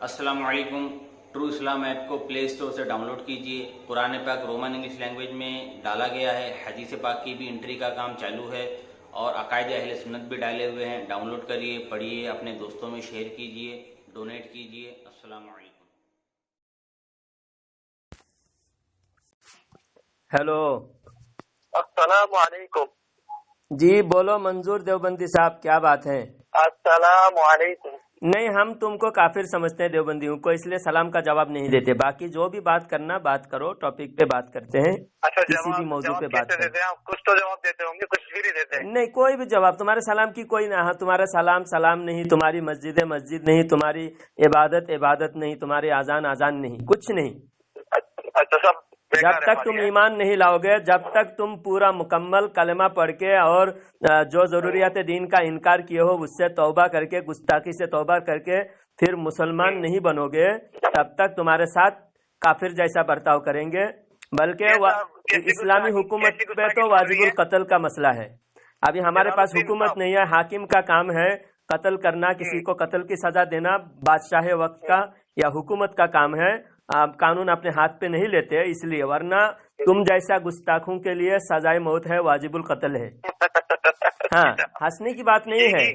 अस्सलाम वालेकुम। ट्रू इस्लाम ऐप को प्ले स्टोर से डाउनलोड कीजिए। कुरान पाक रोमन इंग्लिश लैंग्वेज में डाला गया है। हदीस पाक की भी एंट्री का काम चालू है और अकायद अहले सुन्नत भी डाले हुए हैं। डाउनलोड करिए, पढ़िए, अपने दोस्तों में शेयर कीजिए, डोनेट कीजिए। अस्सलाम वालेकुम। हेलो, अस्सलाम वालेकुम। जी बोलो मंजूर देवबंदी साहब, क्या बात है? अस्सलाम वालेकुम। नहीं, हम तुमको काफिर समझते हैं देवबंदियों को, इसलिए सलाम का जवाब नहीं देते। बाकी जो भी बात करना बात करो, टॉपिक पे बात करते हैं। अच्छा, किसी भी मौजू पे बात देते हैं आप? कुछ तो जवाब देते होंगे, कुछ भी नहीं देते। नहीं, कोई भी जवाब। तुम्हारे सलाम की कोई ना, हाँ, तुम्हारा सलाम सलाम नहीं, तुम्हारी मस्जिद मस्जिद नहीं, तुम्हारी इबादत इबादत नहीं, तुम्हारी आजान आजान नहीं, कुछ नहीं। अच्छा, सब जब तक तुम ईमान नहीं लाओगे, जब तक तुम पूरा मुकम्मल कलमा पढ़ के और जो जरूरियात दीन का इनकार किए हो उससे तौबा करके, गुस्ताखी से तौबा करके फिर मुसलमान नहीं बनोगे, तब तक तुम्हारे साथ काफिर जैसा बर्ताव करेंगे। बल्कि इस्लामी हुकूमत पे तो वाजिबुल कत्ल का मसला है। अभी हमारे पास हुकूमत नहीं है, हाकिम का काम है कत्ल करना, किसी को कत्ल की सजा देना बादशाह वक्त का या हुकूमत का काम है। कानून अपने हाथ पे नहीं लेते इसलिए, वरना तुम जैसा गुस्ताखों के लिए सजाए मौत है, वाजिबुल कत्ल है। हाँ, हंसने की बात नहीं है।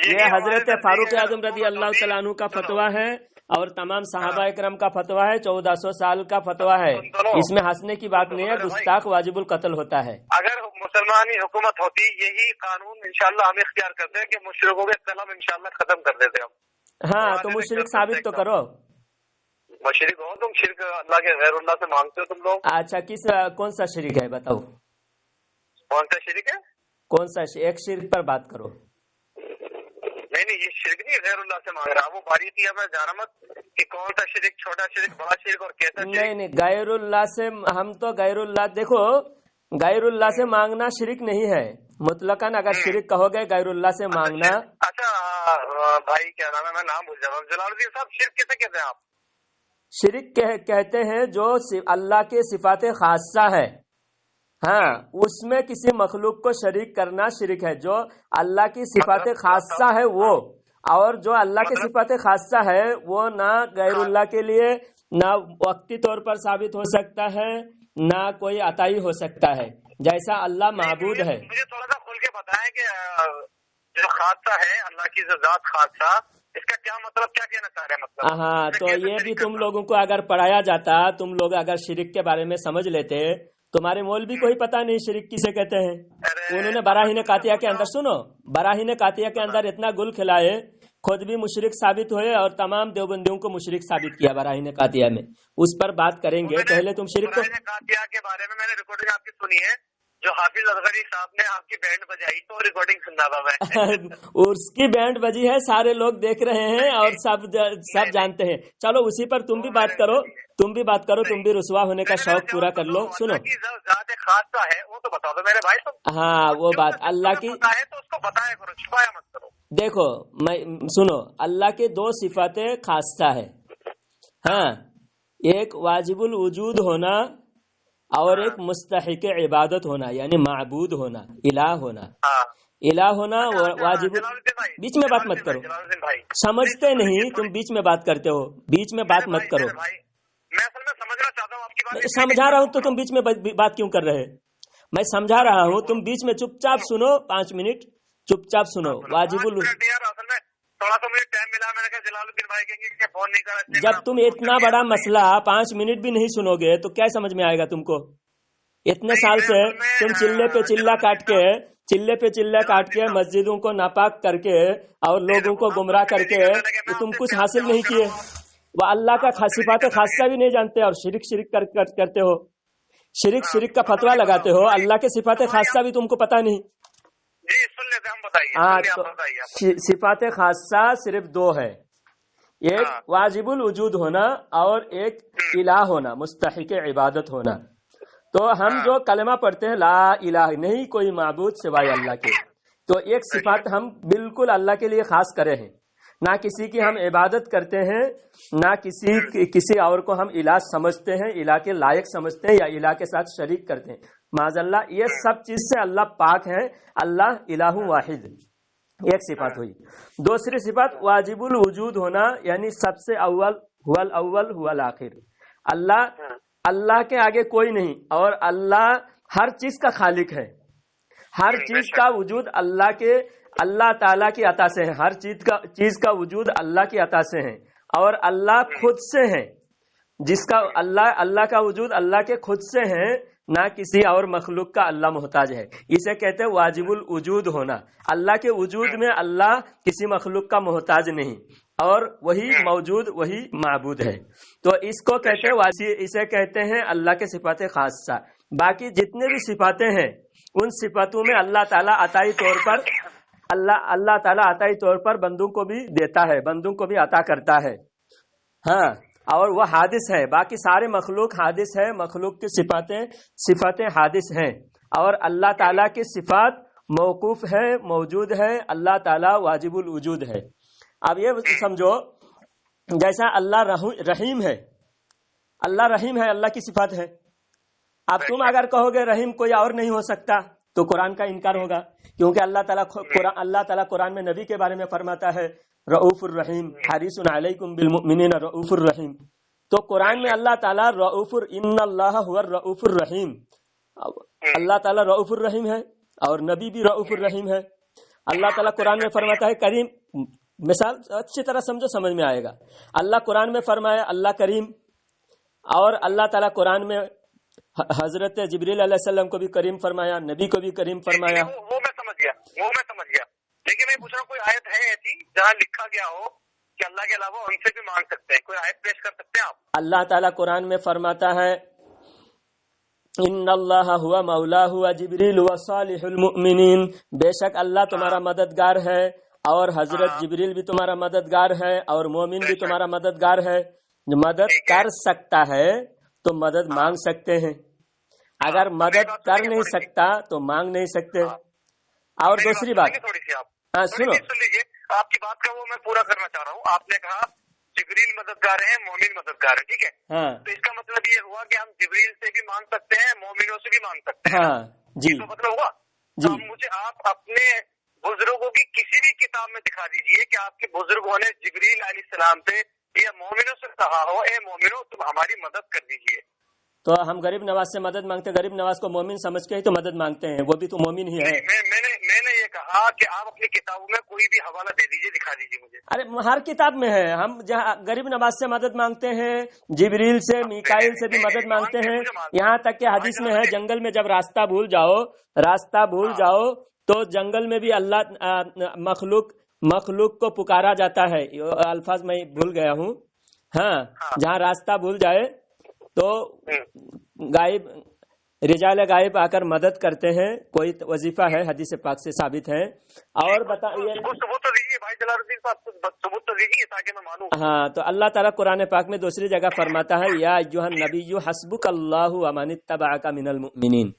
ये हजरत फारूक आजम रदी अल्लाह तआला अन्हु का फतवा है और तमाम सहाबा इकराम का फतवा है, 1400 साल का फतवा है। इसमें हंसने की बात नहीं है। गुस्ताख वाजिबुल कत्ल होता है। अगर मुसलमानी हुकूमत होती, यही कानून इंशाल्लाह हम इख्तियार करते हैं कि मुशरिकों के कलम इंशाल्लाह खत्म कर देते हम। हाँ, तो मुशरिक साबित तो करो। मुशरिक हो तुम, शिरक अल्लाह के गैरुल्लाह से मांगते हो तुम लोग। अच्छा, कौन सा शिरक है बताओ? कौन सा शिरक है? कौन सा एक शिरक पर बात करो। नहीं, ये शिरक नहीं, गैरुल्लाह से मांग रहा। वो बारीकी है, मैं जाना मत कि कौन सा शिरक, छोटा शिरक, बड़ा शिरक और कैसा शिरक। नहीं, गैरुल्लाह से हम तो गैरुल्लाह, देखो गैरुल्लाह से मांगना शिरक नहीं है मुतलकन। अगर शिरक कहोगे गैरुल्लाह से मांगना। अच्छा भाई, क्या नाम है, मैं नाम भूल जाऊँ। जलालुद्दीन साहब, शिरक किसे कहते हैं आप? शिरक कहते हैं जो अल्लाह के सिफात खासा है, हाँ, उसमें किसी मखलूक को शरीक करना शिरक है। जो अल्लाह की सिफात खासा है वो, और जो अल्लाह के सिफात खासा है वो ना गैरुल्लाह के लिए ना वक्ती तौर पर साबित हो सकता है, ना कोई अताई हो सकता है। जैसा अल्लाह माबूद है। मुझे थोड़ा सा खुल के बताएं कि जो खासा है, अल्लाह की जो जात खासा, इसका क्या मतलब, क्या कहना चाह रहे हैं? मतलब हाँ, तो ये भी तुम लोगों को अगर पढ़ाया जाता, तुम लोग अगर शिरक के बारे में समझ लेते। तुम्हारे मौलवी को ही पता नहीं शिरक किसे कहते हैं। उन्होंने बराहीन कातिया के अंदर, सुनो, बराहीन कातिया के अंदर इतना गुल खिलाए, खुद भी मुशरिक साबित हुए और तमाम देवबंदियों को मुशरिक साबित किया बराहीन कातिया में। उस पर बात करेंगे। पहले तुम शिरक को, बराहीन कातिया के बारे में मैंने रिकॉर्डिंग आपकी सुनी है, जो हाफिज असगरी साहब ने आपकी बैंड बजाई, तो रिकॉर्डिंग सुना था मैं। उसकी बैंड बजी है, सारे लोग देख रहे हैं और सब जानते हैं। चलो उसी पर तुम भी बात करो, तुम भी बात करो, तुम भी रुसवा होने का शौक पूरा कर लो। सुनो, खासा है वो तो बता दो मेरे भाई। तो हाँ, वो बात अल्लाह की है तो उसको बताया करो, छुपाया मत करो। देखो, मैं सुनो, अल्लाह के दो सिफातें खासा है। हाँ, एक वाजिबुल वजूद होना और एक मुस्तहिक इबादत होना, यानी माबूद होना, इलाह होना। इलाह होना वाजिब। बीच में बात मत करो, समझते नहीं तुम, बीच में बात करते हो, बीच में बात मत करो। मैं असल में समझना चाहता हूँ आपकी बात। समझा रहा हूँ तो तुम बीच में बात क्यों कर रहे? मैं समझा रहा हूँ, तुम बीच में चुपचाप सुनो, 5 मिनट चुपचाप सुनो। वाजिबुल, थोड़ा सा मुझे टाइम मिला, मैंने कहा जलालुद्दीन भाई कहेंगे कि फोन नहीं करा। जब तुम इतना बड़ा मसला 5 मिनट भी नहीं सुनोगे तो क्या समझ में आएगा तुमको? इतने साल से तुम चिल्ले पे चिल्ला काट के मस्जिदों को नापाक करके और लोगों को गुमराह करके तुम कुछ हासिल नहीं किए। वो अल्लाह का सिफात खासा भी नहीं जानते और शिरक करते हो। शिरक का फतवा लगाते हो, अल्लाह के सिफात खासा भी तुमको पता नहीं। जी सुन लेते हम, बताइए। हाँ, तो सिफात खासा सिर्फ 2 है, एक वाजिबुल वजूद होना और एक इलाह होना, मुस्तहिक इबादत होना। तो हम जो कलमा पढ़ते हैं, ला इलाह नहीं कोई माबूद सिवाय अल्लाह के, तो एक सिफात हम बिल्कुल अल्लाह के लिए खास करे हैं। ना किसी की हम इबादत करते हैं, ना किसी और को हम इलाह समझते हैं, इलाह के लायक समझते हैं या इलाह के साथ शरीक करते हैं। माज़अल्लाह, ये सब चीज से अल्लाह पाक है। अल्लाह इलाहु वाहिद, ایک صفت ہوئی. دوسری صفت واجب الوجود ہونا، یعنی سب سے اول هو الاول هو الاخر. اللہ کے آگے کوئی نہیں، اور اللہ ہر چیز کا خالق ہے. ہر چیز کا وجود اللہ تعالیٰ کی عطا سے ہے. ہر چیز کا وجود اللہ کی عطا سے ہے، اور اللہ خود سے ہے. جس کا اللہ کا وجود اللہ کے خود سے ہے، نہ کسی اور مخلوق کا اللہ محتاج ہے. اسے کہتے ہیں واجب الوجود ہونا. اللہ کے وجود میں اللہ کسی مخلوق کا محتاج نہیں، اور وہی موجود، وہی معبود ہے. تو اس کو کہتے ہیں، اسے کہتے ہیں اللہ کے صفات خاصہ. باقی جتنے بھی صفاتیں ہیں، ان صفاتوں میں اللہ تعالیٰ عطائی طور پر بندوں کو بھی دیتا ہے، بندوں کو بھی عطا کرتا ہے. ہاں، اور وہ حادث ہے. باقی سارے مخلوق حادث ہے، مخلوق کی صفاتیں حادث ہیں، اور اللہ تعالیٰ کی صفات موقوف ہے، موجود ہے. اللہ تعالیٰ واجب الوجود ہے. اب یہ سمجھو، جیسا اللہ رحیم ہے، اللہ کی صفات ہے. اب تم اگر کہو گے رحیم کوئی اور نہیں ہو سکتا، تو قرآن کا انکار ہوگا، کیونکہ اللہ تعالیٰ قرآن میں نبی کے بارے میں فرماتا ہے رؤوف الرحیم، حریص علیکم بالمؤمنین رؤوف الرحیم. تو قرآن میں اللہ تعالیٰ ان اللہ هو الرؤوف الرحیم، اللہ تعالیٰ رؤوف الرحیم ہے، اور نبی بھی رؤوف الرحیم ہے. اللہ تعالیٰ قرآن میں فرماتا ہے کریم. مثال اچھی طرح سمجھو، سمجھ میں آئے گا. اللہ قرآن میں فرمایا اللہ کریم، اور اللہ تعالیٰ قرآن میں حضرت جبریل علیہ السلام کو بھی کریم فرمایا، نبی کو بھی کریم فرمایا. وہ میں سمجھ گیا. لیکن میں پوچھ رہا ہوں، کوئی آیت ہے ایسی جہاں لکھا گیا ہو کہ اللہ کے علاوہ ان سے بھی مانگ سکتے ہیں؟ کوئی آیت پیش کر سکتے ہیں آپ؟ اللہ تعالیٰ قرآن میں فرماتا ہے ان اللہ ہوا مولا ہوا جبریل و صالح المؤمنین، بے شک اللہ تمہارا مددگار ہے، اور حضرت جبریل بھی تمہارا مددگار ہے، اور مومن بھی تمہارا مددگار ہے. مدد کر سکتا ہے تو مدد مانگ سکتے ہیں، اگر مدد کر نہیں سکتا تو مانگ نہیں سکتے. اور دوسری بات، تھوڑی سی ہاں سنو، سن لیجیے آپ کی بات کا، وہ میں پورا کرنا چاہ رہا ہوں. آپ نے کہا جبریل مددگار ہیں، مومن مددگار ہے، ٹھیک ہے. ہاں تو اس کا مطلب یہ ہوا کہ ہم جبریل سے بھی مانگ سکتے ہیں، مومنوں سے بھی مانگ سکتے ہیں. ہاں جی تو مطلب ہوا. جی. مجھے آپ اپنے بزرگوں کی کسی بھی کتاب میں دکھا دیجئے کہ آپ کے بزرگوں نے جبریل علیہ السلام سے یا مومنوں سے کہا ہو اے مومنوں تم ہماری مدد کر دیجئے. تو ہم غریب نواز سے مدد مانگتے، غریب نواز کو مومن سمجھ کے ہی تو مدد مانگتے ہیں، وہ بھی تو مومن ہی ہے. میں نے یہ کہا کہ آپ اپنی کتابوں میں کوئی بھی حوالہ دے دیجئے، دکھا دیجئے مجھے. ارے ہر کتاب میں ہے. ہم جہاں غریب نواز سے مدد مانگتے ہیں، جبریل سے، میکائیل سے بھی مدد مانگتے ہیں. یہاں تک کہ حدیث میں ہے جنگل میں جب راستہ بھول جاؤ تو جنگل میں بھی اللہ مخلوق کو پکارا جاتا ہے. الفاظ میں بھول گیا ہوں. ہاں، جہاں راستہ بھول جائے تو رجال غائب آ کر مدد کرتے ہیں. کوئی وظیفہ ہے، حدیث پاک سے ثابت ہے. اور بتائیے، ہاں، تو اللہ تعالیٰ قرآن پاک میں دوسری جگہ فرماتا ہے یا ایھا النبی حسبک اللہ ومن اتبعک من المؤمنین.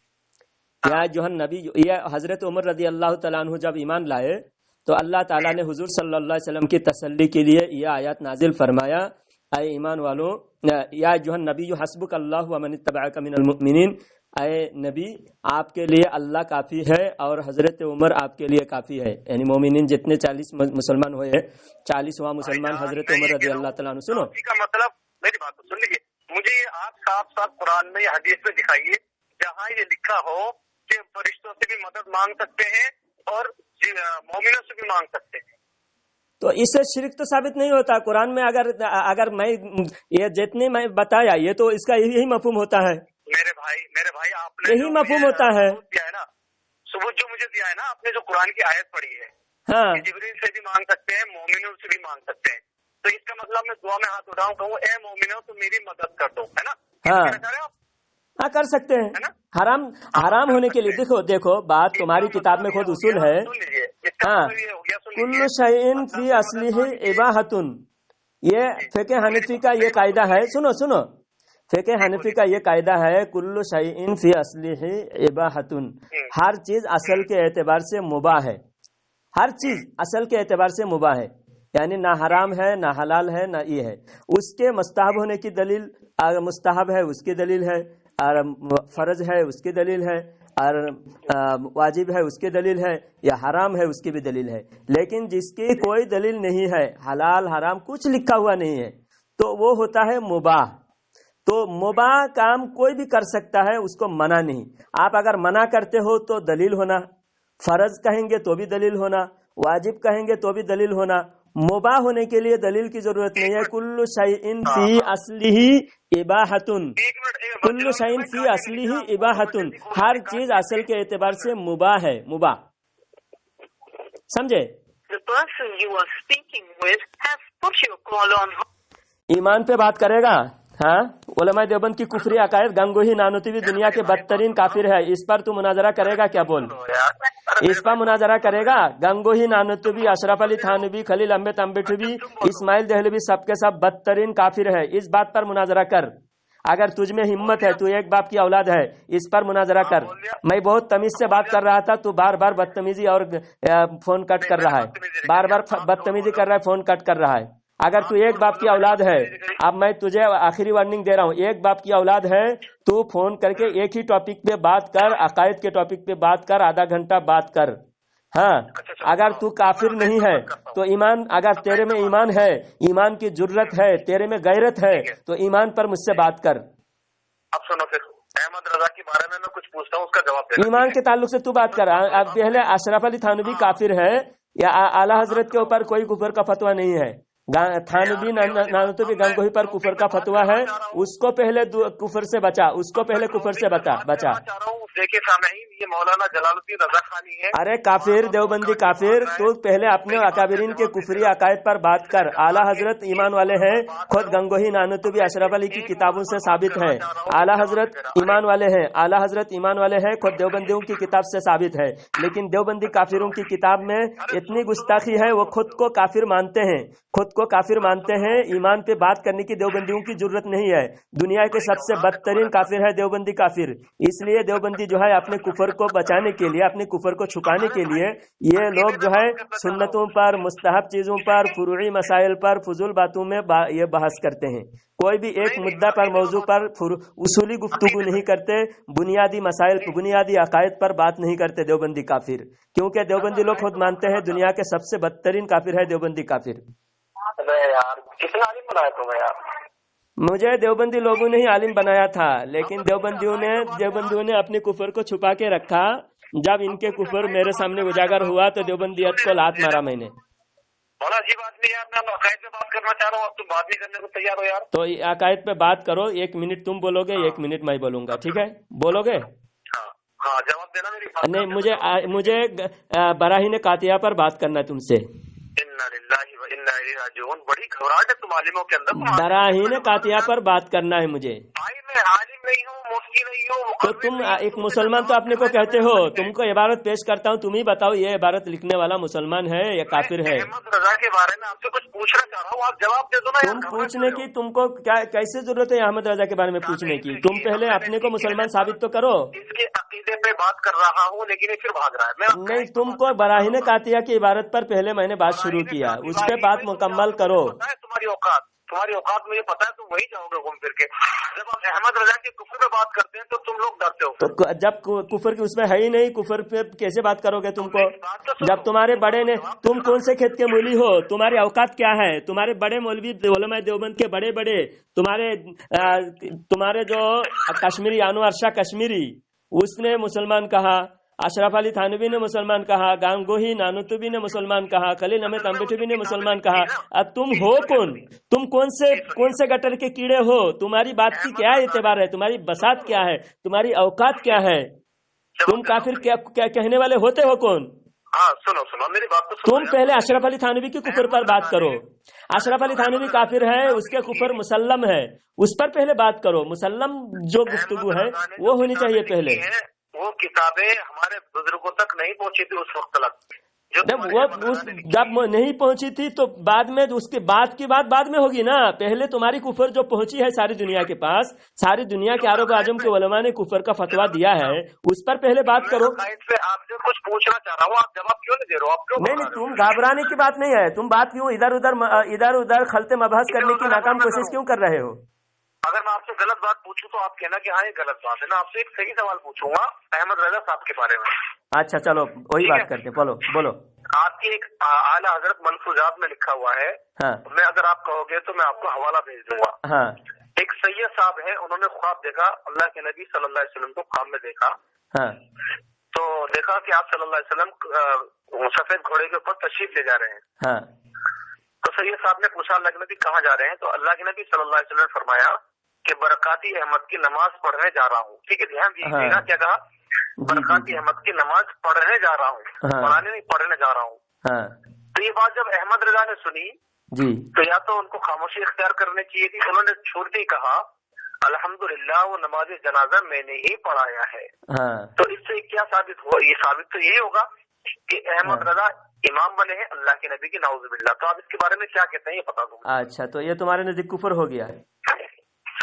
یا ایھا النبی، یہ حضرت عمر رضی اللہ تعالیٰ عنہ جب ایمان لائے تو اللہ تعالیٰ نے حضور صلی اللہ علیہ وسلم کی تسلی کے لیے یہ آیات نازل فرمایا، اے ایمان والوں، یا ایھا النبی حسبک اللہ ومن اتبعک من المؤمنین، اے نبی آپ کے لیے اللہ کافی ہے اور حضرت عمر آپ کے لیے کافی ہے. یعنی مومنین جتنے 40 مسلمان ہوئے، 40واں مسلمان حضرت عمر رضی اللہ تعالیٰ عنہ. سنو کا مطلب، میری بات سن لیجیے، مجھے آپ صاف قرآن میں یا حدیث میں دکھائیے جہاں یہ لکھا ہو کہ فرشتوں سے بھی مدد مانگ سکتے ہیں اور مومنوں سے بھی مانگ سکتے ہیں. تو اس سے شرک تو ثابت نہیں ہوتا. قرآن میں اگر میں یہ جتنے میں بتایا، یہ تو اس کا یہی مفہوم ہوتا ہے. میرے بھائی آپ نے یہی مفہوم ہوتا ہے. ثبوت جو مجھے دیا ہے نا آپ نے، جو قرآن کی آیت پڑھی ہے، ہاں، جبریل سے بھی مانگ سکتے ہیں، مومنوں سے بھی مانگ سکتے ہیں. تو اس کا مطلب میں دعا میں ہاتھ اٹھاؤں، کہوں اے مومنوں تم میری مدد کر دو، ہے نا؟ ہاں کر سکتے ہیں. حرام ہونے کے لیے دیکھو بات تمہاری کتاب میں خود اصول ہے. ہاں، کل شیء فی اصلہ اباحۃ، یہ فقہ حنفی کا یہ قاعدہ ہے. سنو، فقہ حنفی کا یہ قاعدہ ہے، کل شیء فی اصلہ اباحۃ، ہر چیز اصل کے اعتبار سے مباح ہے. ہر چیز اصل کے اعتبار سے مباح ہے، یعنی نہ حرام ہے نہ حلال ہے نہ یہ ہے. اس کے مستحب ہونے کی دلیل، اگر مستحب ہے اس کی دلیل ہے، اور فرض ہے اس کی دلیل ہے، اور واجب ہے اس کی دلیل ہے، یا حرام ہے اس کی بھی دلیل ہے. لیکن جس کی کوئی دلیل نہیں ہے، حلال حرام کچھ لکھا ہوا نہیں ہے، تو وہ ہوتا ہے مباح. تو مباح کام کوئی بھی کر سکتا ہے، اس کو منع نہیں. آپ اگر منع کرتے ہو تو دلیل ہونا، فرض کہیں گے تو بھی دلیل ہونا، واجب کہیں گے تو بھی دلیل ہونا. مباح ہونے کے لیے دلیل کی ضرورت نہیں ہے. کل شیء فی اصلہ اباحۃ، کل شیء فی اصلہ اباحۃ، ہر چیز اصل کے اعتبار سے مباح ہے. مباح سمجھے؟ ایمان پہ بات کرے گا. ہاں، علماء دیوبند کی کفری عقائد گنگوہی نانوتوی دنیا کے بدترین کافر ہے. اس پر تو مناظرہ کرے گا کیا؟ بول، اس پر مناظرہ کرے گا؟ گنگوہی نانوتوی، اشرف علی تھانوی، خلیل احمد امبٹوی، اسماعیل دہلوی سب کے سب بدترین کافر ہے. اس بات پر مناظرہ کر. اگر تجھ میں ہمت ہے، تو ایک باپ کی اولاد ہے، اس پر مناظرہ کر. میں بہت تمیز سے بات کر رہا تھا، تو بار بار بدتمیزی اور فون کٹ کر رہا ہے، بار بار بدتمیزی کر رہا ہے، فون کٹ کر رہا ہے. اگر تو ایک باپ کی اولاد ہے، اب میں تجھے آخری وارننگ دے رہا ہوں، ایک باپ کی اولاد ہے تو فون کر کے ایک ہی ٹاپک پہ بات کر، عقائد کے ٹاپک پہ بات کر، آدھا گھنٹہ بات کر. ہاں، اگر تو کافر نہیں ہے تو ایمان، اگر تیرے میں ایمان ہے، ایمان کی جرت ہے، تیرے میں غیرت ہے، تو ایمان پر مجھ سے بات کر. اب سنو، پھر احمد رضا کے بارے میں کچھ پوچھتا ہوں، اس کا جواب دے. ایمان کے تعلق سے تو بات کر. اب پہلے اشرف علی تھانوی کافر ہے یا اعلیٰ حضرت کے اوپر کوئی کفر کا فتویٰ نہیں ہے؟ تھانوی نانوتوی گنگوہی پر کفر کا فتویٰ ہے، اس کو پہلے کفر سے بچا، اس کو پہلے کفر سے بچا. دیکھیے سامعین، یہ مولانا جلال الدین رضا خانی ہے. ارے کافر، دیوبندی کافر، تو پہلے اپنے اکابرین کے کفری عقائد پر بات کر. اعلیٰ حضرت ایمان والے ہیں، خود گنگوہی نانوتوی اشرف علی کی کتابوں سے ثابت ہے. اعلیٰ حضرت ایمان والے ہیں، اعلیٰ حضرت ایمان والے ہیں، خود دیوبندیوں کی کتاب سے ثابت ہے. لیکن دیوبندی کافروں کی کتاب میں اتنی گستاخی ہے، وہ خود کو کافر مانتے ہیں، خود کو کافر مانتے ہیں. ایمان پہ بات کرنے کی دیوبندیوں کی ضرورت نہیں ہے. دنیا کے سب سے بدترین کافر ہے دیوبندی کافر. اس لیے دیوبندی جو ہے اپنے کفر کو بچانے کے لیے، اپنے کفر کو چھپانے کے لیے، یہ لوگ جو ہے سنتوں پر، مستحب چیزوں پر، فروعی مسائل پر، فضول باتوں میں یہ بحث کرتے ہیں. کوئی بھی ایک مدعا پر، موضوع پر اصولی گفتگو نہیں کرتے، بنیادی مسائل، بنیادی عقائد پر بات نہیں کرتے دیوبندی کافر. کیونکہ دیوبندی لوگ خود مانتے ہیں دنیا کے سب سے بدترین کافر ہے دیوبندی کافر. یار کتنا عالم بنایا تمہیں یار. مجھے دیوبندی لوگوں نے ہی عالم بنایا تھا، لیکن دیوبندیوں نے اپنے کفر کو چھپا کے رکھا. جب ان کے کفر میرے سامنے اجاگر ہوا تو دیوبندیت کو لات مارا میں نے. بڑا عجیب آدمی یار. میں عقائد پہ بات کرنا چاہ رہا ہوں، اب تم بات نہیں کرنے کو تیار ہو یار. تو عقائد پہ بات کرو. 1 منٹ تم بولو گے، 1 منٹ میں بولوں گا، ٹھیک ہے؟ بولو گے؟ ہاں، جواب دینا میری بات. نہیں، مجھے براہین قاطعہ پر بات کرنا ہے تم سے. بڑی گھبراہٹ ہے تم عالموں کے اندر. براہین قاطعہ پر بات کرنا ہے مجھے. بھائی میں عالم نہیں ہوں، مفتی نہیں ہوں. تو تم ایک مسلمان تو اپنے کو کہتے ہو. تم کو عبارت پیش کرتا ہوں، تم ہی بتاؤ یہ عبارت لکھنے والا مسلمان ہے یا کافر ہے؟ احمد رضا کے بارے میں آپ سے کچھ پوچھنا چاہ رہا ہوں، آپ جواب دے دو نا. تم پوچھنے کی، تم کو کیسے ضرورت ہے احمد رضا کے بارے میں پوچھنے کی؟ تم پہلے اپنے کو مسلمان ثابت تو کرو. اس کے عقیدے پہ بات کر رہا ہوں، لیکن یہ پھر بھاگ رہا ہے. نہیں، تم کو براہین قاطعہ کی عبارت پر پہلے میں نے بات شروع کیا، اس پہ بات مکمل کرو. تمہاری اوقات مجھے پتا ہے، تم وہی جاؤ گے گھوم پھر کے. جب آپ احمد رضا کے کفر پہ بات کرتے ہیں تو تم لوگ ڈرتے ہو. تو جب کفر کی اس میں ہے ہی نہیں، کفر پہ کیسے بات کرو گے تم کو؟ جب تمہارے بڑے نے، تم کون سے کھیت کے مولی ہو؟ تمہاری اوقات کیا ہے؟ تمہارے بڑے مولوی علماء دیوبند کے بڑے تمہارے جو کشمیری انور شاہ کشمیری، اس نے مسلمان کہا، اشرف علی تھانوی نے مسلمان کہا، گنگوہی نانوتوی نے مسلمان کہا، خلیل احمد امبٹوی نے مسلمان کہا. اب تم ہو کون؟ تم کون سے گٹر کے کیڑے ہو؟ تمہاری بات کی کیا اعتبار ہے؟ تمہاری بساط کیا ہے؟ تمہاری اوقات کیا ہے؟ تم کافر کیا کہنے والے ہوتے ہو کون؟ سنو میری بات. تم پہلے اشرف علی تھانوی کے کفر پر بات کرو. اشرف علی تھانوی کافر ہے، اس کے کفر مسلم ہے، اس پر پہلے بات کرو. مسلم جو گفتگو ہے وہ ہونی چاہیے پہلے. وہ کتابیں ہمارے بزرگوں تک نہیں پہنچی تھی اس وقت تک. جب نہیں پہنچی تھی تو بعد میں، اس کے بعد کی بات بعد میں ہوگی نا. پہلے تمہاری کفر جو پہنچی ہے ساری دنیا کے پاس، ساری دنیا کے عرب و عجم کے علماء نے کفر کا فتویٰ دیا ہے، اس پر پہلے بات کرو. آپ سے کچھ پوچھنا چاہ رہا ہوں، آپ جواب کیوں نہیں دے رہے ہو؟ آپ کیوں نہیں، تم گھبرانے کی بات نہیں ہے. تم بات کیوں ادھر ادھر خلط مبحث کرنے کی ناکام کوشش کیوں کر رہے ہو؟ اگر میں آپ سے غلط بات پوچھوں पूछूं तो आप कहना कि हाँ ये गलत बात है। मैं आपसे एक सही सवाल पूछूंगा अहमद रजा साहब के बारे में। अच्छा चलो वही बात करते, बोलो। आपकी एक आला हजरत मलफूजात में लिखा हुआ है, हाँ मैं अगर आप कहोगे तो मैं आपको हवाला भेज दूंगा। हाँ एक सैयद साहब है, उन्होंने ख्वाब देखा, अल्लाह के नबी सल्लल्लाहु अलैहि वसल्लम को ख्वाब में देखा। हाँ तो देखा कि आप सल्लल्लाहु अलैहि वसल्लम सफेद घोड़े के ऊपर तशरीफ ले जा रहे हैं। हाँ तो सैयद साहब ने पूछा अल्लाह के नबी कहाँ जा रहे हैं? तो अल्लाह के नबी सल्लल्लाहु अलैहि वसल्लम ने फरमाया कि बरकाती अहमद की नमाज पढ़ने जा रहा हूँ। ठीक है, ध्यान दीजिएगा। हाँ। क्या कहा? बरकाती अहमद की नमाज पढ़ने जा रहा हूँ, हाँ। पढ़ाने नहीं, पढ़ने जा रहा हूँ। हाँ तो ये बात जब अहमद रजा ने सुनी जी, तो या तो उनको खामोशी इख्तियार करनी चाहिए थी। उन्होंने छोड़ते ही कहा अल्हम्दुलिल्लाह वो नमाज जनाजा मैंने ही पढ़ाया है। हाँ तो इससे क्या साबित हुआ? ये साबित तो यही होगा कि अहमद रजा इमाम बने हैं अल्लाह के नबी की, नाउजुबिल्लाह। तो आप इसके बारे में क्या कहते हैं ये बता दो। अच्छा, तो ये तुम्हारे नजदीक कुफर हो गया है?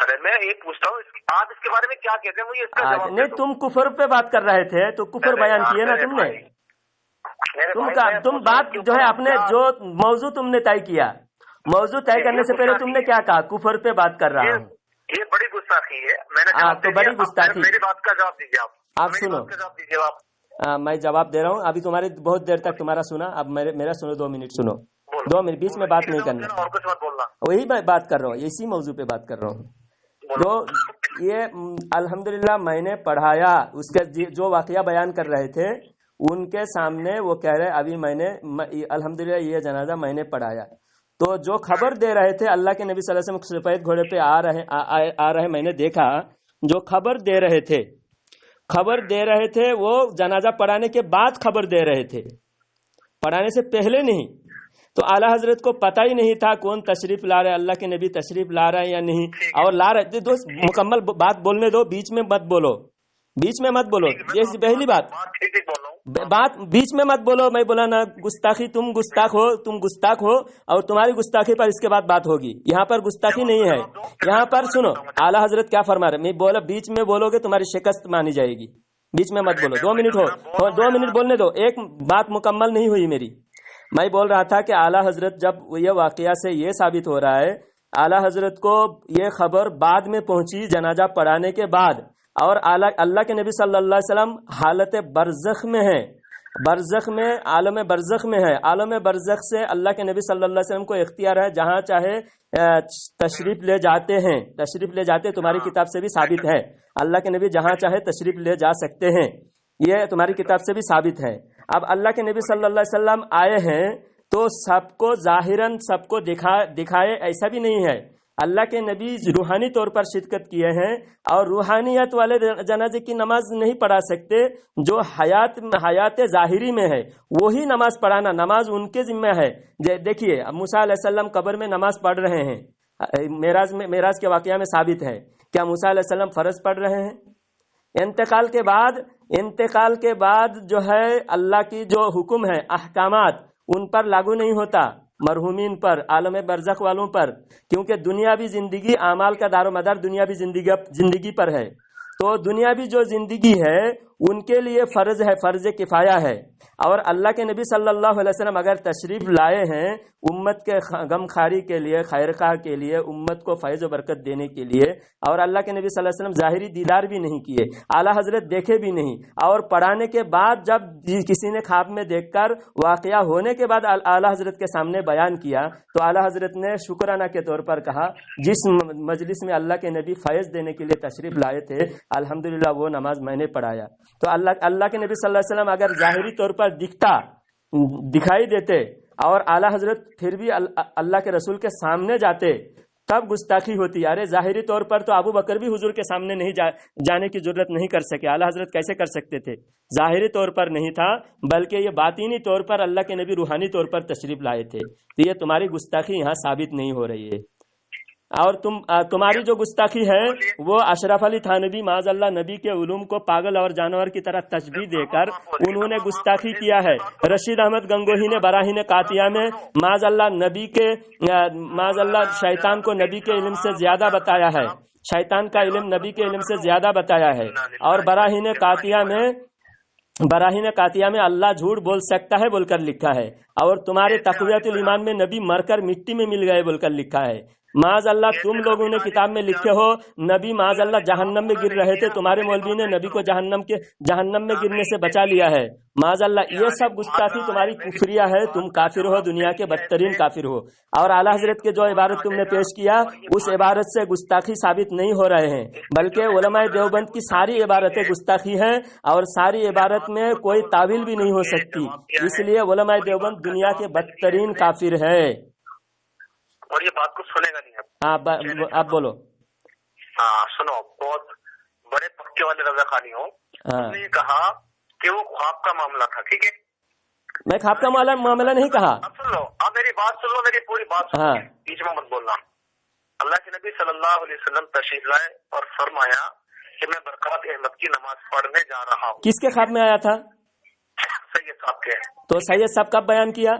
अरे मैं ये पूछता हूँ आप इसके बारे में क्या कहते हैं, मुझे इसका जवाब नहीं, तुम कुफर पे बात कर रहे थे तो कुफर बयान किए ना तुमने। तुम बात जो है अपने जो मौजू तुमने तय किया, मौजू तय करने से पहले तुमने क्या कहा? कुफर पे बात कर रहा हूँ। ये बड़ी गुस्ताखी है। मैंने तो बड़ी गुस्ताखी। मेरी बात का जवाब दीजिए आप सुनो, जवाब दीजिए आप। मैं जवाब दे रहा हूँ अभी। तुम्हारे बहुत देर तक तुम्हारा सुना, अब मेरा सुनो। 2 मिनट सुनो, 2 मिनट, बीच में बात नहीं करना। और कुछ मत बोलना। वही मैं बात कर रहा हूँ, इसी मौजू पे बात कर रहा हूँ। तो ये अल्हम्दुलिल्लाह मैंने पढ़ाया, उसके जो वाकया बयान कर रहे थे उनके सामने वो कह रहे अभी मैंने अल्हम्दुलिल्लाह ये जनाजा मैंने पढ़ाया। तो जो खबर दे रहे थे अल्लाह के नबी सल्लल्लाहु अलैहि वसल्लम सफेद घोड़े पे आ रहे मैंने देखा। जो खबर दे रहे थे वो जनाजा पढ़ाने के बाद खबर दे रहे थे, पढ़ाने से पहले नहीं। तो आला हजरत को पता ही नहीं था कौन तशरीफ ला रहा है, अल्लाह के नबी तशरीफ ला रहा है या नहीं, और ला रहे। दोस्त मुकम्मल बात बोलने दो, बीच में मत बोलो, बीच में मत बोलो। ये पहली बात बीच में मत बोलो। मैं बोला ना गुस्ताखी, तुम गुस्ताख हो और तुम्हारी गुस्ताखी पर इसके बाद बात होगी। यहाँ पर गुस्ताखी नहीं है। यहाँ पर सुनो आला हजरत क्या फरमा रहे। मैं बोला बीच में बोलोगे तुम्हारी शिकस्त मानी जाएगी। बीच में मत बोलो। 2 मिनट हो, 2 मिनट बोलने दो। एक बात मुकम्मल नहीं हुई मेरी। मैं बोल रहा था कि आला हजरत जब ये वाकया से ये साबित हो रहा है, आला हजरत को ये खबर बाद में पहुंची जनाजा पढ़ाने के बाद, और अल्लाह के नबी सल्लल्लाहु अलैहि वसल्लम हालत बरज़ख में है, बरज़ख में, आलम बरज़ख में है। आलम बरज़ख से अल्लाह के नबी सल्लल्लाहु अलैहि वसल्लम को इख्तियार है, जहाँ चाहे तशरीफ ले जाते हैं, तशरीफ ले जाते। तुम्हारी किताब से भी साबित है अल्लाह के नबी जहाँ चाहे तशरीफ ले जा सकते हैं, ये तुम्हारी किताब से भी साबित है। अब अल्लाह के नबी सल्लल्लाहु अलैहि वसल्लम आए हैं तो सबको जाहिरन सबको दिखाए ऐसा भी नहीं है। अल्लाह के नबी रूहानी तौर पर शिरकत किए हैं, और रूहानियत वाले जनाजे की नमाज नहीं पढ़ा सकते। जो हयात जाहिरी में है वही नमाज पढ़ाना, नमाज उनके जिम्मे है। देखिए मूसा अलैहिस्सलाम कब्र में नमाज पढ़ रहे हैं, मेराज के वाकया में साबित है। क्या मूसा अलैहिस्सलाम फर्ज पढ़ रहे हैं? इंतकाल के बाद जो है अल्लाह की जो हुक्म है, अहकामात, उन पर लागू नहीं होता, मरहूमीन पर, आलम बरज़ख वालों पर, क्योंकि दुनियावी जिंदगी, आमाल का दारोमदार दुनियावी जिंदगी पर है। तो दुनियावी जो जिंदगी है उनके लिए फर्ज है, फर्ज किफाया है। और अल्लाह के नबी सल्लल्लाहु अलैहि वसल्लम अगर तशरीफ लाए हैं उम्मत के गमखारी के लिए, खैरखाह के लिए, उम्मत को फैज़ व बरकत देने के लिए, और अल्लाह के नबी सल्लल्लाहु अलैहि वसल्लम ज़ाहिरी दीदार भी नहीं किए, आला हजरत देखे भी नहीं, और पढ़ाने के बाद जब किसी ने ख्वाब में देखकर वाक़या होने के बाद आला हजरत के सामने बयान किया, तो आला हजरत ने शुक्राना के तौर पर कहा जिस मजलिस में अल्लाह के नबी फैज़ देने के लिए तशरीफ लाए थे, अल्हम्दुलिल्लाह वो नमाज मैंने पढ़ाया। तो अल्लाह के नबी सल्लल्लाहु अलैहि वसल्लम अगर ज़ाहिरी तौर पर दिखाई देते और आला हजरत फिर भी अल्लाह के रसूल के सामने जाते, तब गुस्ताखी होती। अरे ज़ाहिरी तौर पर तो अबू बकर भी हुजूर के सामने नहीं जाने की जरूरत नहीं कर सके, आला हजरत कैसे कर सकते थे? ज़ाहिरी तौर पर नहीं था, बल्कि ये बातीनी तौर पर अल्लाह के नबी रूहानी तौर पर तशरीफ लाए थे। तो ये तुम्हारी गुस्ताखी यहाँ साबित नहीं हो रही है। और तुम्हारी जो गुस्ताखी है वो अशरफ अली थानवी माज़अल्लाह नबी के उलूम को पागल और जानवर की तरह तशबीह देकर उन्होंने गुस्ताखी किया है। रशीद अहमद गंगोही ने बराहीन कातिया में माज़अल्लाह शैतान को नबी के इल्म से ज्यादा बताया है, शैतान का इल्म नबी के इल्म से ज्यादा बताया है। और बराहीन कातिया में अल्लाह झूठ बोल सकता है बोलकर लिखा है। और तुम्हारे तक़वियतुल ईमान में नबी मरकर मिट्टी में मिल गए बोलकर लिखा है। माज अल्लाह तुम लोगों ने किताब में लिखे हो नबी माज अल्लाह जहन्नम में गिर रहे थे, तुम्हारे मौलवी ने नबी को जहन्नम में गिरने से बचा लिया है। माज अल्लाह ये सब गुस्ताखी तुम्हारी कुफरिया है, तुम काफिर हो, दुनिया के बदतरीन काफिर हो। और आला हजरत के जो इबारत तुमने पेश किया उस इबारत से गुस्ताखी साबित नहीं हो रहे हैं, बल्कि उलमाए देवबंद की सारी इबारतें गुस्ताखी हैं और सारी इबारत में कोई तावील भी नहीं हो सकती, इसलिए उलमाए देवबंद दुनिया के बदतरीन काफिर है। और ये बात को सुनेगा नहीं आप बोलो। हाँ सुनो, बहुत बड़े पक्के वाले रजा खानी हो। तुमने ये कहा कि वो ख्वाब का मामला था, ठीक है? मैं ख्वाब का मामला नहीं कहा। अब सुन लो, अब मेरी बात सुन लो, मेरी पूरी बात सुन लो, बीच में मत बोलना। अल्लाह के नबी सल्लल्लाहु अलैहि वसल्लम तशरीफ लाए और फरमाया कि मैं बरकत अहमद की नमाज पढ़ने जा रहा हूँ। किसके ख्वाब में आया था? सैयद साहब के। तो सैयद साहब कब बयान किया?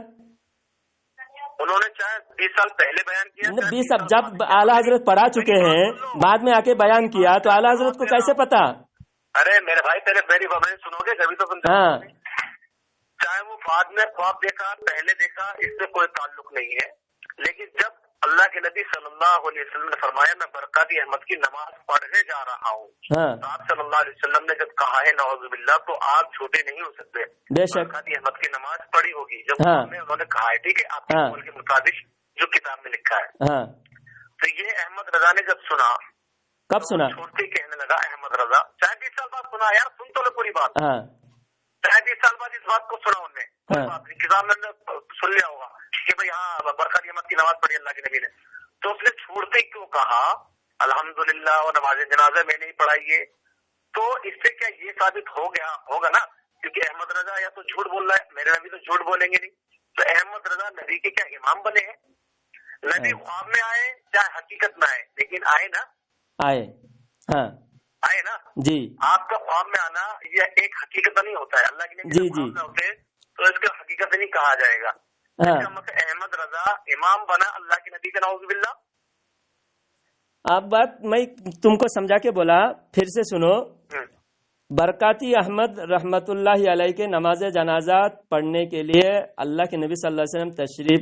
उन्होंने चाहे 20 साल पहले बयान किया, 20 साल जब आला हजरत पढ़ा चुके हैं बाद में आके बयान किया, तो आला हजरत को कैसे पता? अरे मेरे भाई पहले मेरी बात सुनोगे जब तो सुनते। हाँ, चाहे वो बाद में ख्वाब देखा पहले देखा, इससे कोई ताल्लुक नहीं है, लेकिन जब अल्लाह के नबी सल्लल्लाहु अलैहि वसल्लम ने फरमाया मैं बरकत अहमद की नमाज पढ़ने जा रहा हूँ, आप सल्लल्लाहु अलैहि वसल्लम ने जब कहा है नौजुबिल्लाह, तो आप झूठे नहीं हो सकते। बेशक बरकत अहमद की नमाज पढ़ी होगी जब उन्होंने कहा है, ठीक है, आपके कौल के मुताबिक जो किताब में लिखा है। तो ये अहमद रजा ने जब सुना, कब सुना? छोड़ते कहने लगा अहमद रजा, चाहे 20 साल बाद सुना, यार सुन तो लो पूरी बात, चाहे 20 साल बाद इस बात को सुना उनने, कोई बात नहीं, किताब में सुन लिया होगा कि भाई हाँ बरकत अहमद की नमाज पढ़ी अल्लाह के नबी ने, तो उसने छोड़ते क्यों कहा अल्हम्दुलिल्लाह और नमाज जनाजा मैंने ही पढ़ाई है? तो इससे क्या ये साबित हो गया होगा ना, क्योंकि अहमद रजा या तो झूठ बोल रहा है, मेरे नबी तो झूठ बोलेंगे नहीं, तो अहमद रजा नबी के क्या इमाम बने हैं? नबी ख्वाब में आए चाहे हकीकत में आए, लेकिन आए ना, आए ना जी। आपका ख्वाब में आना यह एक हकीकत नहीं होता है, अल्लाह के नबी ख्वाब में होते तो इसका हकीकत नहीं कहा जाएगा। इसका मतलब अहमद रजा इमाम बना अल्लाह के नबी का, नाउजुबिल्लाह। अब बात मैं तुमको समझा के बोला, फिर से सुनो। बरकाती अहमद रहमतुल्लाह अलैह के नमाज जनाजा पढ़ने के लिए अल्लाह के नबी सल्लल्लाहु अलैहि वसल्लम तशरीफ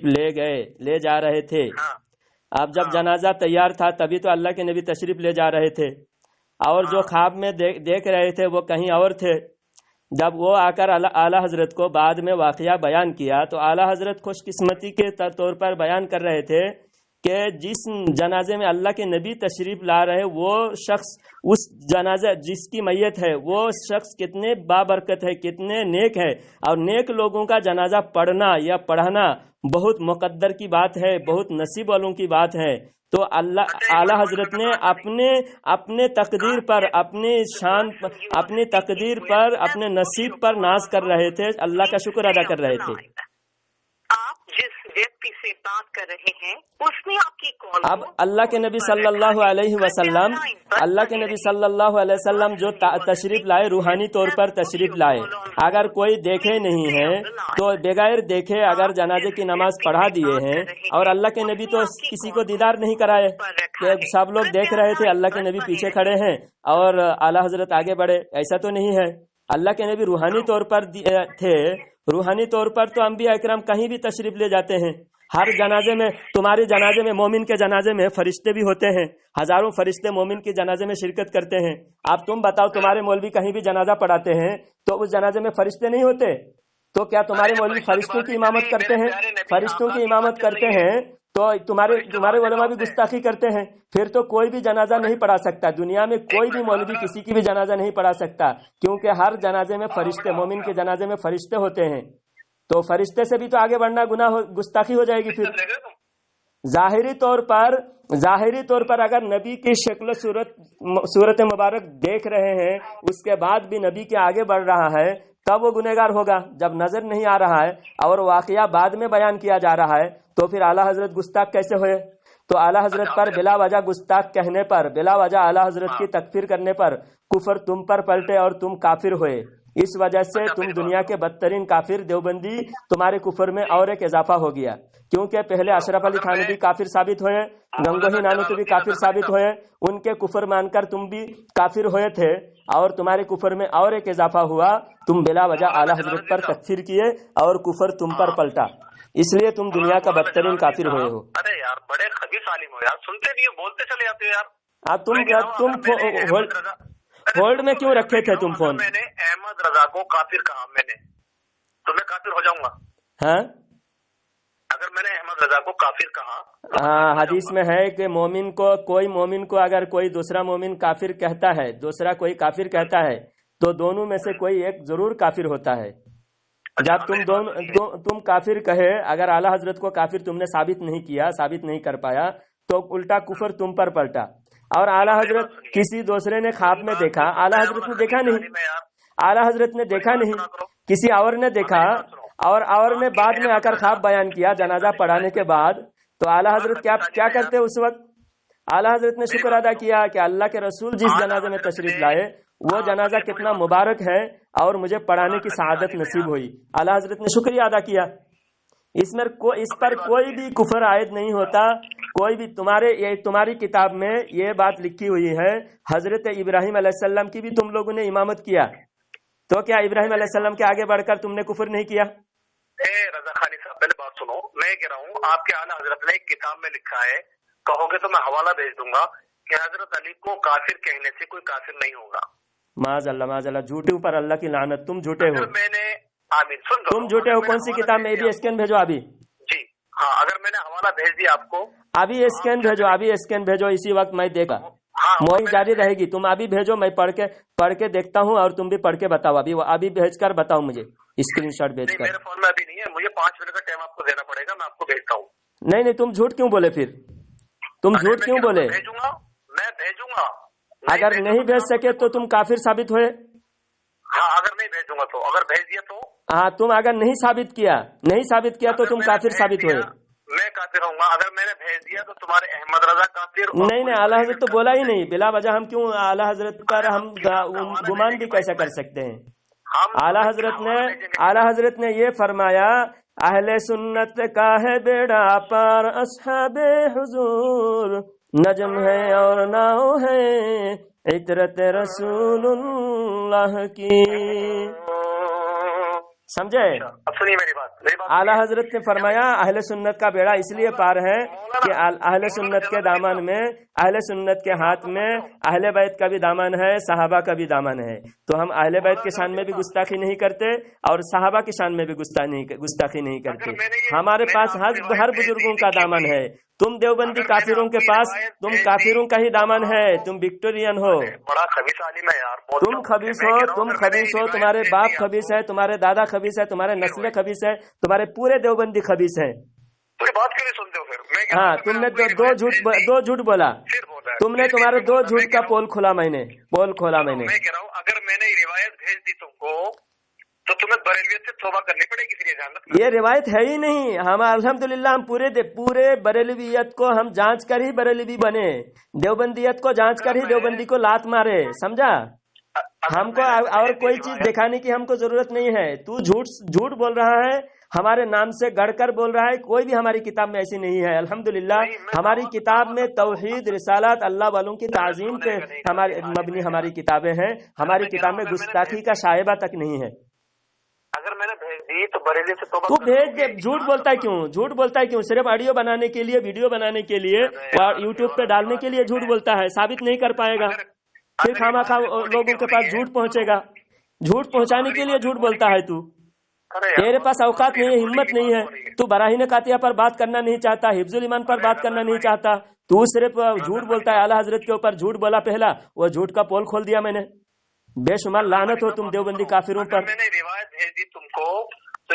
ले जा रहे थे। अब जब जनाजा तैयार था तभी तो अल्लाह के नबी तशरीफ ले जा रहे थे, और जो ख्वाब में देख रहे थे वो कहीं और थे। जब वो आकर आला हजरत को बाद में वाकया बयान किया तो आला हजरत खुशकिस्मती के तौर पर बयान कर रहे थे कि जिस जनाजे में अल्लाह के नबी तशरीफ ला रहे वो शख्स, उस जनाजा जिसकी मैयत है वो शख्स कितने बाबरकत है, कितने नेक है, और नेक लोगों का जनाजा पढ़ना या पढ़ाना बहुत मुकद्दर की बात है, बहुत नसीब वालों की बात है। तो अल्लाह आला हजरत ने अपने तकदीर पर, अपने शान, अपने तकदीर पर, अपने नसीब पर नाज कर रहे थे, अल्लाह का शुक्र अदा कर रहे थे। आप जिस व्यक्ति से बात कर रहे हैं उसने आपकी कॉल, अब अल्लाह के नबी सल्लल्लाहु अलैहि वसल्लम, अल्लाह के नबी सल्लल्लाहु अलैहि वसल्लम जो तशरीफ लाए, रूहानी तौर पर तशरीफ लाए, अगर कोई देखे नहीं है तो बगैर देखे अगर जनाजे की नमाज पढ़ा दिए हैं, और अल्लाह के नबी तो किसी को दीदार नहीं कराए, सब लोग देख रहे थे, अल्लाह के नबी पीछे खड़े हैं और आला हजरत आगे बढ़े, ऐसा तो नहीं है। अल्लाह के नबी रूहानी तौर पर थे, रूहानी तौर पर तो अंबिया इकराम कहीं भी तशरीफ ले जाते हैं। हर जनाजे में, तुम्हारे जनाजे में, मोमिन के जनाजे में फरिश्ते भी होते हैं, हजारों फरिश्ते मोमिन के जनाजे में शिरकत करते हैं। अब तुम बताओ, तुम्हारे मौलवी कहीं भी जनाजा पढ़ाते हैं तो उस जनाजे में फरिश्ते नहीं होते? तो क्या तुम्हारे मौलवी फरिश्तों की इमामत करते हैं? फरिश्तों की इमामत करते हैं तो तुम्हारे उलमा भी गुस्ताखी करते हैं, फिर तो कोई भी जनाजा नहीं पढ़ा सकता, दुनिया में कोई भी मौलवी किसी की भी जनाजा नहीं पढ़ा सकता, क्योंकि हर जनाजे में फरिश्ते, मोमिन के जनाजे में फरिश्ते होते हैं। तो फरिश्ते से भी तो आगे बढ़ना गुनाह, गुस्ताखी हो जाएगी। फिर जाहिरी तौर पर अगर नबी की शक्ल सूरत मुबारक देख रहे हैं, उसके बाद भी नबी के आगे बढ़ रहा है, तब वो गुनहगार होगा। जब नजर नहीं आ रहा है और वाकया बाद में बयान किया जा रहा है तो फिर आला हजरत गुस्ताख कैसे हुए? तो आला हजरत पर बिला वजह गुस्ताख कहने पर, बिला वजह आला हजरत की तकफीर करने पर कुफर तुम पर पलटे और तुम काफिर हुए। اس وجہ سے تم دنیا کے بدترین کافر دیوبندی، تمہارے کفر میں اور ایک اضافہ ہو گیا، کیونکہ پہلے اشرف علی تھانوی کافر ثابت ہوئے، گنگوہی نانوتوی بھی کافر ثابت ہوئے، ان کے کفر مان کر تم بھی کافر ہوئے تھے، اور تمہارے کفر میں اور ایک اضافہ ہوا، تم بلا وجہ اعلیٰ حضرت پر تکفیر کیے اور کفر تم پر پلٹا، اس لیے تم دنیا کا بدترین کافر ہوئے ہو۔ ارے یار بڑے خبیث عالم ہو یار، سنتے نہیں ہو، بولتے چلے جاتے ہو یار۔ اب تم ہولڈ میں کیوں رکھے تھے تم فون؟ میں نے احمد رضا کو کافر کہا، میں نے تو میں کافر ہو جاؤں گا؟ ہاں اگر میں نے احمد رضا کو کافر کہا، ہاں حدیث میں ہے کہ مومن کو، کوئی مومن کو اگر کوئی دوسرا مومن کافر کہتا ہے، دوسرا کوئی کافر کہتا ہے، تو دونوں میں سے کوئی ایک ضرور کافر ہوتا ہے۔ جب تم کافر کہے، اگر اعلیٰ حضرت کو کافر تم نے ثابت نہیں کیا، ثابت نہیں کر پایا، تو الٹا کفر تم پر پلٹا۔ اور اعلیٰ حضرت کسی دوسرے نے خواب میں دیکھا، اعلیٰ حضرت نے دیکھا نہیں، اعلیٰ حضرت نے دیکھا نہیں، کسی اور نے دیکھا، اور نے بعد میں آ کر خواب بیان کیا جنازہ پڑھانے کے بعد، تو اعلیٰ حضرت کیا کرتے اس وقت؟ اعلیٰ حضرت نے شکر ادا کیا کہ اللہ کے رسول جس جنازے میں تشریف لائے وہ جنازہ کتنا مبارک ہے اور مجھے پڑھانے کی سعادت نصیب ہوئی۔ اعلیٰ حضرت نے شکریہ ادا کیا۔ اس پر کوئی بھی کفر عائد نہیں ہوتا، کوئی بھی۔ تمہاری کتاب میں یہ بات لکھی ہوئی ہے، حضرت ابراہیم علیہ السلام کی بھی تم لوگوں نے امامت کیا، تو کیا ابراہیم علیہ السلام کے آگے بڑھ کر تم نے کفر نہیں کیا؟ رضا خانی صاحب پہلے بات سنو، میں کہہ رہا ہوں آپ کے اعلیٰ حضرت نے ایک کتاب میں لکھا ہے، کہو گے تو میں حوالہ بھیج دوں گا، کہ حضرت علی کو کافر کہنے سے کوئی کافر نہیں ہوگا۔ معاذ اللہ، جھوٹے اوپر اللہ کی لعنت، تم جھوٹے ہو، میں نے آمین سن تم جھوٹے ہو۔ کون سی کتاب میں؟ ابھی اسکین بھیجو ابھی۔ جی ہاں، اگر میں نے حوالہ بھیج دیا آپ کو، ابھی اسکین بھیجو، ابھی اسکین بھیجو، اسی وقت میں دیکھا، موئی جاری رہے گی، تم ابھی بھیجو، میں پڑھ کے دیکھتا ہوں اور تم بھی پڑھ کے بتاؤ، ابھی بھیج کر بتاؤ مجھے، اسکرین شاٹ بھیج کر۔ میرے فون میں ابھی نہیں ہے، مجھے 5 منٹ کا ٹائم آپ کو دینا پڑے گا، میں آپ کو بھیجتا ہوں۔ نہیں، تم جھوٹ کیوں بولے پھر؟ تم جھوٹ کیوں بولے؟ میں بھیجوں گا، اگر نہیں بھیج سکے تو تم کافر ثابت ہوئے۔ ہاں اگر نہیں بھیجوں گا تو، اگر بھیج دیا تو، ہاں تم اگر نہیں ثابت کیا تو تم کافر ثابت ہوئے۔ میں کافر ہوں گا اگر میں نے بھیج دیا تو تمہارے احمد رضا کافر۔ نہیں اعلیٰ حضرت تو بولا ہی نہیں، بلا وجہ ہم کیوں اعلیٰ حضرت پر ہم گمان بھی کیسا کر سکتے ہیں؟ اعلیٰ حضرت نے یہ فرمایا، اہل سنت کا ہے بیڑا پار اصحاب حضور، نجم ہے اور ناؤ ہے عطرت رسول اللہ کی۔ سمجھے؟ سنیے میری بات۔ اعلیٰ حضرت نے فرمایا اہل سنت کا بیڑا اس لیے پار ہے کہ اہل سنت کے دامن میں، اہل سنت کے ہاتھ میں اہل بیت کا بھی دامن ہے، صحابہ کا بھی دامن ہے، تو ہم اہل بیت کے شان میں بھی گستاخی نہیں کرتے اور صحابہ کی شان میں بھی گستاخی نہیں کرتے۔ ہمارے پاس ہر بزرگوں کا دامن ہے۔ تم دیوبندی کافروں کے پاس تم کافروں کا ہی دامن ہے، تم وکٹورین ہو، بڑا خبیث عالم ہے یار، تم خبیث ہو، تمہارے باپ خبیث ہے، تمہارے دادا خبیث ہے، تمہارے نسل خبیث ہے، تمہارے پورے دیوبندی خبیث ہیں۔ بات کیوں نہیں سنتے ہو پھر؟ ہاں تم نے دو جھوٹ بولا، تم نے تمہارے 2 جھوٹ کا پول کھولا، میں نے پول کھولا۔ میں کہہ رہا ہوں اگر میں نے روایت بھیج دی تم کو تو تمہیں بریلویت سے توبہ کرنی پڑے گی، پھر یہ روایت ہے ہی نہیں۔ ہم الحمدللہ ہم پورے بریلویت کو ہم جانچ کر ہی بریلوی بنے، دیوبندیت کو جانچ کر ہی دیوبندی کو لات مارے، سمجھا؟ ہم کو اور کوئی چیز دکھانے کی ہم کو ضرورت نہیں ہے۔ تو جھوٹ بول رہا ہے، ہمارے نام سے گڑھ کر بول رہا ہے، کوئی بھی ہماری کتاب میں ایسی نہیں ہے۔ الحمدللہ ہماری کتاب میں توحید، رسالت، اللہ والوں کی تعظیم پہ مبنی ہماری کتابیں ہیں۔ ہماری کتاب میں گستاخی کا شائبہ تک نہیں ہے۔ اگر میں نے بھیج دی تو بریلی سے توبہ تو بھیج دے۔ جھوٹ بولتا ہے کیوں؟ صرف آڈیو بنانے کے لیے، ویڈیو بنانے کے لیے اور یوٹیوب پہ ڈالنے کے لیے جھوٹ بولتا ہے، ثابت نہیں کر پائے گا، پھر خامخواہ لوگوں کے پاس جھوٹ پہنچے گا۔ جھوٹ پہنچانے کے لیے جھوٹ بولتا ہے تو، تیرے پاس اوقات نہیں ہے، ہمت نہیں ہے، تو براہین قاطعہ پر بات کرنا نہیں چاہتا، حفظ الایمان پر بات کرنا نہیں چاہتا، تو صرف جھوٹ بولتا ہے۔ اعلیٰ حضرت کے اوپر جھوٹ بولا، پہلا وہ جھوٹ کا پول کھول دیا میں نے۔ بے شمار لعنت ہو تم دیوبندی کافروں پر۔ میں نے روایت بھیج دی تم کو،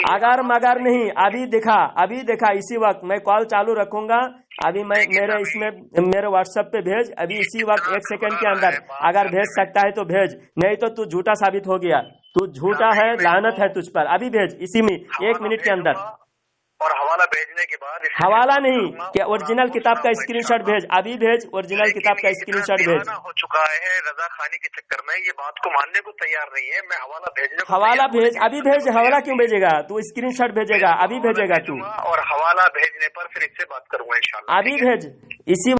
اگر مگر نہیں، ابھی دیکھا اسی وقت میں کال چالو رکھوں گا، ابھی میں میرے واٹس ایپ پہ بھیج، ابھی اسی وقت 1 سیکنڈ کے اندر، اگر بھیج سکتا ہے تو بھیج، نہیں تو جھوٹا ثابت ہو گیا، تو جھوٹا ہے، لعنت ہے تجھ پر، ابھی بھیج اسی میں 1 منٹ کے اندر۔ اور حوالہ भेजने के बाद हवाला नहीं कि ओरिजिनल किताब का स्क्रीनशॉट भेज, अभी भेज, ओरिजिनल किताब का स्क्रीनशॉट भेज। हो चुका है रजा खानी के चक्कर में, ये बात को मानने को तैयार नहीं है। मैं हवाला भेजने को हवाला भेज, अभी भेज। हवाला क्यों भेजेगा तू? स्क्रीनशॉट भेजेगा, अभी भेजेगा तू? और हवाला भेजने पर फिर इससे बात करूंगा इंशाल्लाह। अभी भेज इसी